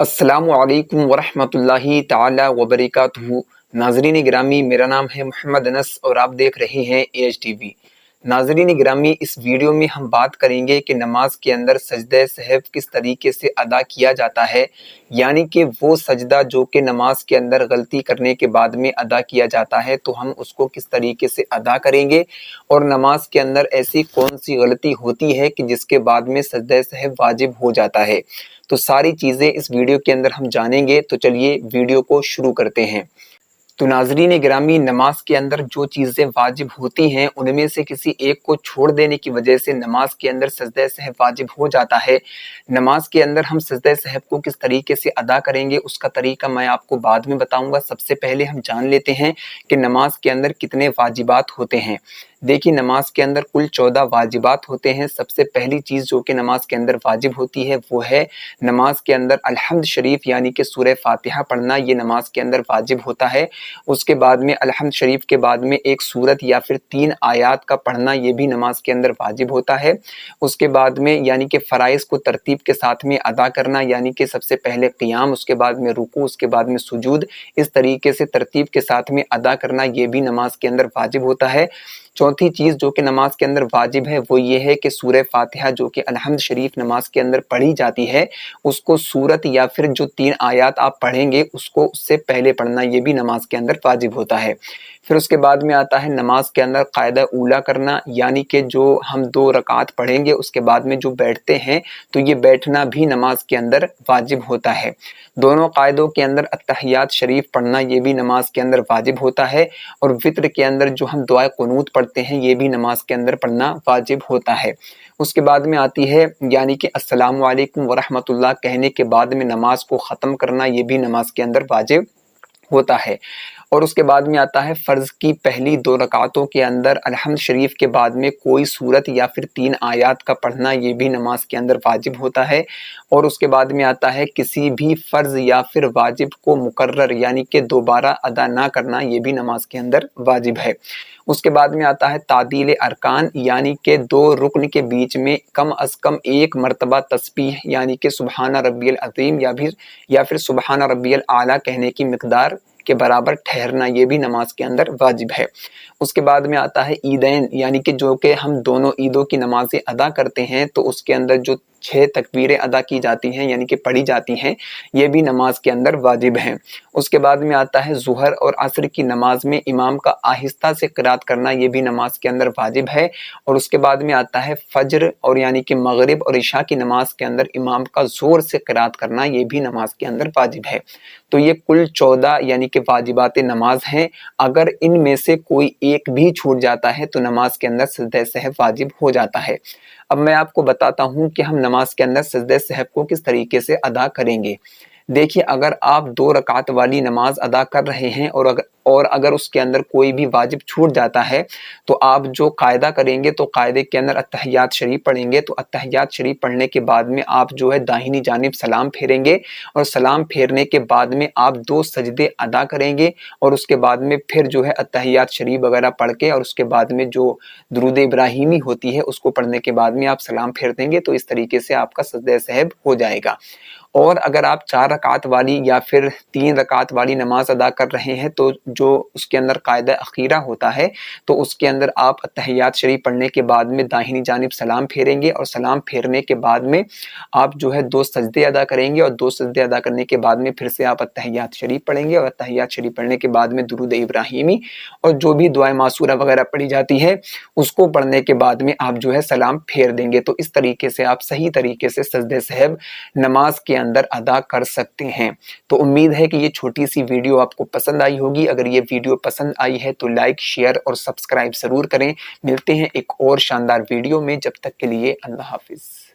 السلام علیکم ورحمۃ اللہ تعالی وبرکاتہ۔ ناظرین گرامی، میرا نام ہے محمد انس اور آپ دیکھ رہے ہیں ایج ٹی وی۔ ناظرین گرامی، اس ویڈیو میں ہم بات کریں گے کہ نماز کے اندر سجدہ سہو کس طریقے سے ادا کیا جاتا ہے، یعنی کہ وہ سجدہ جو کہ نماز کے اندر غلطی کرنے کے بعد میں ادا کیا جاتا ہے تو ہم اس کو کس طریقے سے ادا کریں گے، اور نماز کے اندر ایسی کون سی غلطی ہوتی ہے کہ جس کے بعد میں سجدہ سہو واجب ہو جاتا ہے۔ تو ساری چیزیں اس ویڈیو کے اندر ہم جانیں گے، تو چلیے ویڈیو کو شروع کرتے ہیں۔ تو ناظرین گرامی، نماز کے اندر جو چیزیں واجب ہوتی ہیں ان میں سے کسی ایک کو چھوڑ دینے کی وجہ سے نماز کے اندر سجدہ سہو واجب ہو جاتا ہے۔ نماز کے اندر ہم سجدہ سہو کو کس طریقے سے ادا کریں گے اس کا طریقہ میں آپ کو بعد میں بتاؤں گا۔ سب سے پہلے ہم جان لیتے ہیں کہ نماز کے اندر کتنے واجبات ہوتے ہیں۔ دیکھیے، نماز کے اندر کل 14 واجبات ہوتے ہیں۔ سب سے پہلی چیز جو کہ نماز کے اندر واجب ہوتی ہے وہ ہے نماز کے اندر الحمد شریف یعنی کہ سورہ فاتحہ پڑھنا، یہ نماز کے اندر واجب ہوتا ہے۔ اس کے بعد میں الحمد شریف کے بعد میں ایک سورت یا پھر 3 آیات کا پڑھنا، یہ بھی نماز کے اندر واجب ہوتا ہے۔ اس کے بعد میں یعنی کہ فرائض کو ترتیب کے ساتھ میں ادا کرنا، یعنی کہ سب سے پہلے قیام، اس کے بعد میں رکوع، اس کے بعد میں سجود، اس طریقے سے ترتیب کے ساتھ میں ادا کرنا، یہ بھی نماز کے اندر واجب ہوتا ہے۔ چوتھی چیز جو کہ نماز کے اندر واجب ہے وہ یہ ہے کہ سورہ فاتحہ جو کہ الحمد شریف نماز کے اندر پڑھی جاتی ہے، اس کو سورت یا پھر جو 3 آیات آپ پڑھیں گے اس کو اس سے پہلے پڑھنا، یہ بھی نماز کے اندر واجب ہوتا ہے۔ پھر اس کے بعد میں آتا ہے نماز کے اندر قاعدہ اولیٰ کرنا، یعنی کہ جو ہم 2 رکعت پڑھیں گے اس کے بعد میں جو بیٹھتے ہیں تو یہ بیٹھنا بھی نماز کے اندر واجب ہوتا ہے۔ دونوں قاعدوں کے اندر اتحیات شریف پڑھنا، یہ بھی نماز کے اندر واجب ہوتا ہے، اور وطر کے اندر جو ہم دعائے قنوت پڑھتے ہیں یہ بھی نماز کے اندر پڑھنا واجب ہوتا ہے۔ اس کے بعد میں آتی ہے یعنی کہ السلام علیکم ورحمۃ اللہ کہنے کے بعد میں نماز کو ختم کرنا، یہ بھی نماز کے اندر واجب ہوتا ہے۔ اور اس کے بعد میں آتا ہے فرض کی پہلی 2 رکعتوں کے اندر الحمد شریف کے بعد میں کوئی سورت یا پھر 3 آیات کا پڑھنا، یہ بھی نماز کے اندر واجب ہوتا ہے۔ اور اس کے بعد میں آتا ہے کسی بھی فرض یا پھر واجب کو مکرر یعنی کہ دوبارہ ادا نہ کرنا، یہ بھی نماز کے اندر واجب ہے۔ اس کے بعد میں آتا ہے تعدیل ارکان، یعنی کہ 2 رکن کے بیچ میں کم از کم 1 مرتبہ تسبیح یعنی کہ سبحان ربی العظیم یا پھر سبحان ربی الاعلیٰ کہنے کی مقدار کے برابر ٹھہرنا، یہ بھی نماز کے اندر واجب ہے۔ اس کے بعد میں آتا ہے عیدین، یعنی کہ جو کہ ہم دونوں عیدوں کی نمازیں ادا کرتے ہیں تو اس کے اندر جو 6 تکبیریں ادا کی جاتی ہیں یعنی کہ پڑھی جاتی ہیں، یہ بھی نماز کے اندر واجب ہیں۔ اس کے بعد میں آتا ہے ظہر اور عصر کی نماز میں امام کا آہستہ سے قرات کرنا، یہ بھی نماز کے اندر واجب ہے۔ اور اس کے بعد میں آتا ہے فجر اور یعنی کہ مغرب اور عشاء کی نماز کے اندر امام کا زور سے قرات کرنا، یہ بھی نماز کے اندر واجب ہے۔ تو یہ کل 14 یعنی کہ واجبات نماز ہیں۔ اگر ان میں سے کوئی ایک بھی چھوٹ جاتا ہے تو نماز کے اندر سجدہ سہو واجب ہو جاتا ہے۔ اب میں آپ کو بتاتا ہوں کہ ہم نماز کے اندر سجدہ سہو کو کس طریقے سے ادا کریں گے۔ دیکھیے، اگر آپ 2 رکعت والی نماز ادا کر رہے ہیں اور اگر اس کے اندر کوئی بھی واجب چھوٹ جاتا ہے تو آپ جو قاعدہ کریں گے تو قاعدے کے اندر اتحیات شریف پڑھیں گے۔ تو اتحیات شریف پڑھنے کے بعد میں آپ جو ہے داہنی جانب سلام پھیریں گے، اور سلام پھیرنے کے بعد میں آپ 2 سجدے ادا کریں گے، اور اس کے بعد میں پھر جو ہے اتحیات شریف وغیرہ پڑھ کے اور اس کے بعد میں جو درود ابراہیمی ہوتی ہے اس کو پڑھنے کے بعد میں آپ سلام پھیر دیں گے، تو اس طریقے سے آپ کا سجدہ سہو ہو جائے گا۔ اور اگر آپ 4 رکعت والی یا پھر 3 رکعت والی نماز ادا کر رہے ہیں تو جو اس کے اندر قاعدہ اخیرہ ہوتا ہے تو اس کے اندر آپ اتحیات شریف پڑھنے کے بعد میں داہنی جانب سلام پھیریں گے، اور سلام پھیرنے کے بعد میں آپ جو ہے 2 سجدے ادا کریں گے، اور 2 سجدے ادا کرنے کے بعد میں پھر سے آپ اتحیات شریف پڑھیں گے، اور اتحیات شریف پڑھنے کے بعد میں درود ابراہیمی اور جو بھی دعائے معصورہ وغیرہ پڑھی جاتی ہے اس کو پڑھنے کے بعد میں آپ جو ہے سلام پھیر دیں گے۔ تو اس طریقے سے آپ صحیح طریقے سے سجدہ سہو نماز کے اندر ادا کر سکتے ہیں۔ تو امید ہے کہ یہ چھوٹی سی ویڈیو آپ کو پسند آئی ہوگی۔ اگر یہ ویڈیو پسند آئی ہے تو لائک، شیئر اور سبسکرائب ضرور کریں۔ ملتے ہیں ایک اور شاندار ویڈیو میں، جب تک کے لیے اللہ حافظ۔